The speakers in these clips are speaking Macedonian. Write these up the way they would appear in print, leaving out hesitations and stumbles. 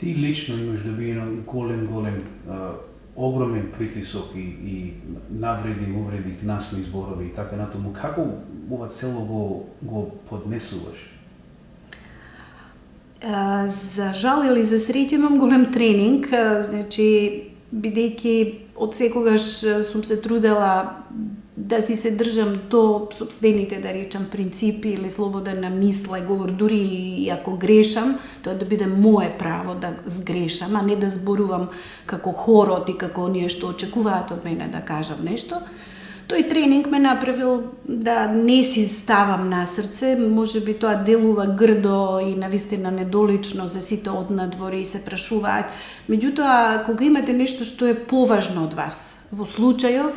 Ти лично имаш добиено голем, огромен притисок и навреди, увреди, гнасни зборови и така натаму. Како ова цело го поднесуваш? За жал или за среќа имам голем тренинг, значи бидејќи од секогаш сум се трудела да си се држам до собствените, да речам, принципи или слобода на мисла и говор, дури и ако грешам, тоа да биде мое право да сгрешам, а не да зборувам како хорот и како оние што очекуваат од мене да кажам нешто. Тој тренинг ме направил да не си ставам на срце, можеби тоа делува грдо и навистина недолично за сите однадвор и се прашуваат. Меѓутоа, кога имате нешто што е поважно од вас, во случајов,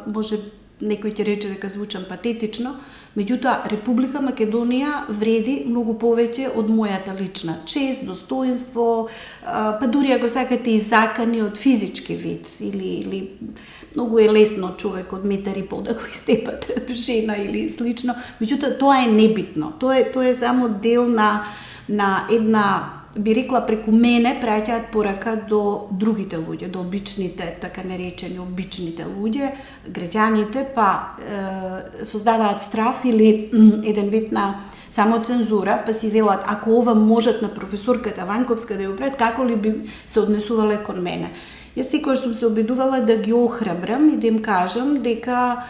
може некој ќе рече дека звучам патетично, меѓутоа Република Македонија вреди многу повеќе од мојата лична чест, достоинство, па дури ако сакате и закани од физички вид или многу е лесно човек од метар и пол да го истепат жена или слично, меѓутоа тоа е небитно. Тоа е само дел на една, би рекла, преку мене праќаат порака до другите луѓе, до обичните, така наречени обичните луѓе, граѓаните, па создаваат страф или еден вид на самоцензура, па си велат, ако ова можат на професорката Ванковска да ја пред, како ли би се однесувале кон мене? Јас секогаш сум се обидувала да ги охрабрам и да им кажам дека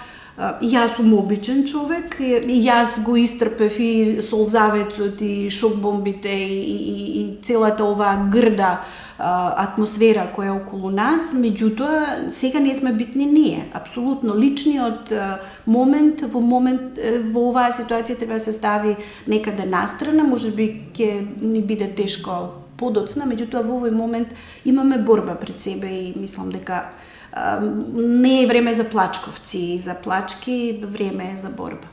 јас сум обичен човек, и јас го истрпев и солзавецот и шокбомбите и целата оваа грда атмосфера која е околу нас, меѓутоа сега не сме битни ние. Апсолутно личниот момент во оваа ситуација треба да се стави некаде настрана, можеби ќе ни биде тешко подоцна, меѓутоа во овој момент имаме борба пред себе и мислам дека не е време за плачковци и за плачки, време е за борба.